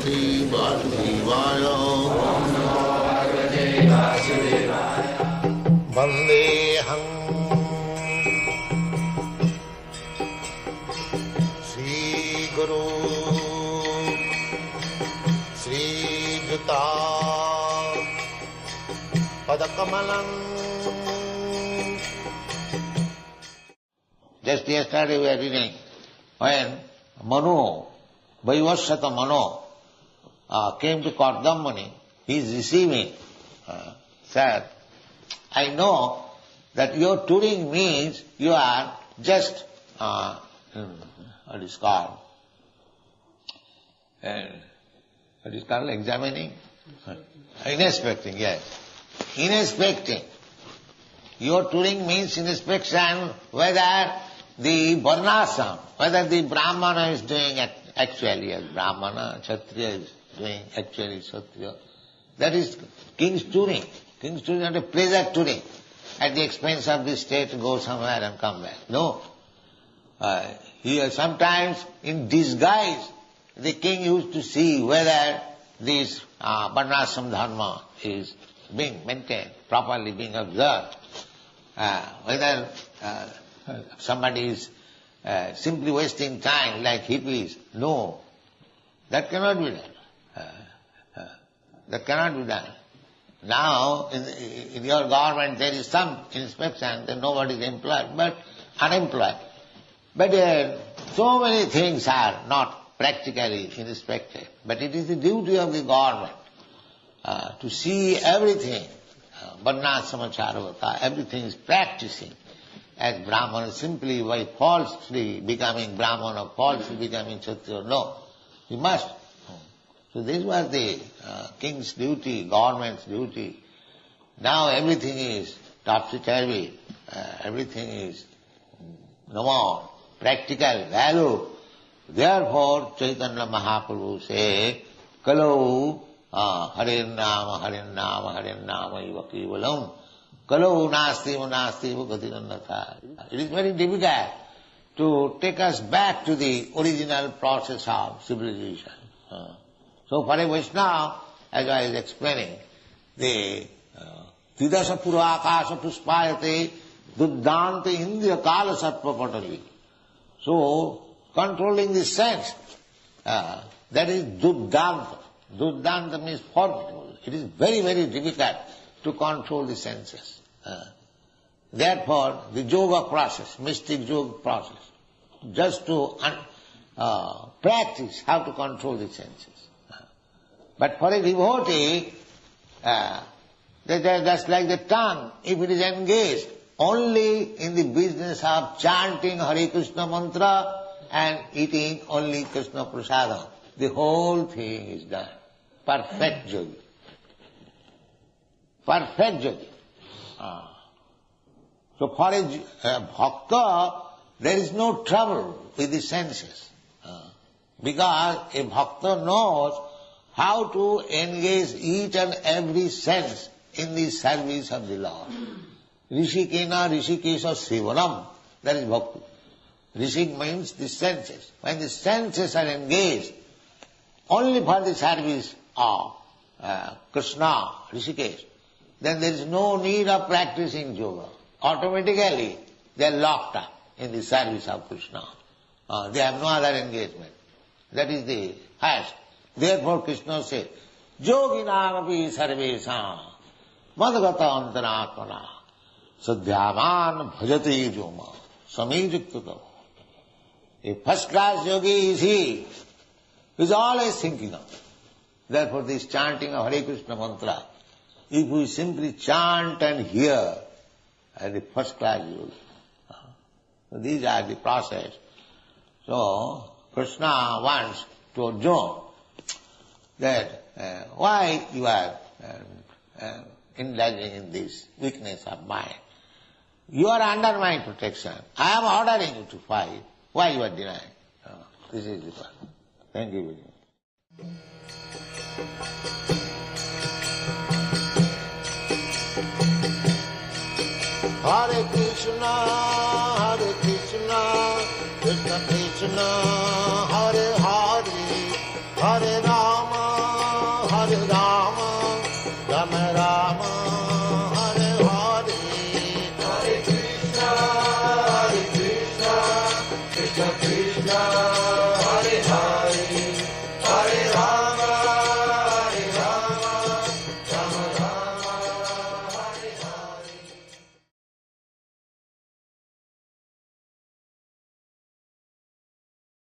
Shri Vasudevaya. Vandeham Shri Guru Shri Juta Padakamalam. Just yesterday we were reading when Manu, Vaivasvata Manu, came to Kardam Muni. He is receiving, said, I know that your touring means you are just, what is called, examining? Inspecting, yes. Inspecting. Your touring means inspection whether the varnasam, whether the Brahmana is doing actually as Brahmana, Kshatriya is doing actually Kshatriya. That is king's touring. King's touring is not a pleasure touring. At the expense of the state to go somewhere and come back. No. Here sometimes in disguise the king used to see whether this varnasam dharma is being maintained, properly being observed. Whether somebody is simply wasting time like hippies. No, that cannot be done. That cannot be done. Now, in your government there is some inspection, then nobody is employed, but unemployed. But so many things are not practically inspected. But it is the duty of the government to see everything. Varnasama Charavata, everything is practicing as Brahmana simply by falsely becoming Brahmana or falsely becoming Kshatriya. No, you must. So this was the king's duty, government's duty. Now everything is topsy-turvy, everything is no more practical value. Therefore Chaitanya Mahaprabhu said, Kalau Harin Nama Iva Kevalam. Kalau nasti gatinannatha. It is very difficult to take us back to the original process of civilization. So for a Vaishnava, as I was explaining, the Tidasa Pura Akasa Puspayate Duddhanta Indriya Kala Sattva Patali. So controlling the sense, that is Duddhanta. Duddhanta means formidable. It is very, very difficult to control the senses. Therefore, the yoga process, mystic yoga process, just to practice how to control the senses. But for a devotee, just like the tongue, if it is engaged only in the business of chanting Hare Krishna mantra and eating only Krishna prasadam, the whole thing is done. Perfect yogi. Perfect yogi. So for a bhakta, there is no trouble with the senses. Because a bhakta knows how to engage each and every sense in the service of the Lord. Rishikena Rishikesha Sevanam, that is bhakti. Rishik means the senses. When the senses are engaged only for the service of Krishna, Rishikesh, then there is no need of practicing yoga. Automatically they are locked up in the service of Krishna. They have no other engagement. That is the highest. Therefore Krishna said, Yoginamapi sarvesam madgata antaratmana sadhyaman bhajati yoma samijukta. A first class yogi is he who is always thinking of. Therefore this chanting of Hare Krishna mantra, if we simply chant and hear, as the first class yogi. So these are the process. So Krishna wants to Arjuna that why you are indulging in this weakness of mind. You are under my protection. I am ordering you to fight. Why you are denying? This is the point. Thank you very much. Hare Krishna, Krishna Krishna,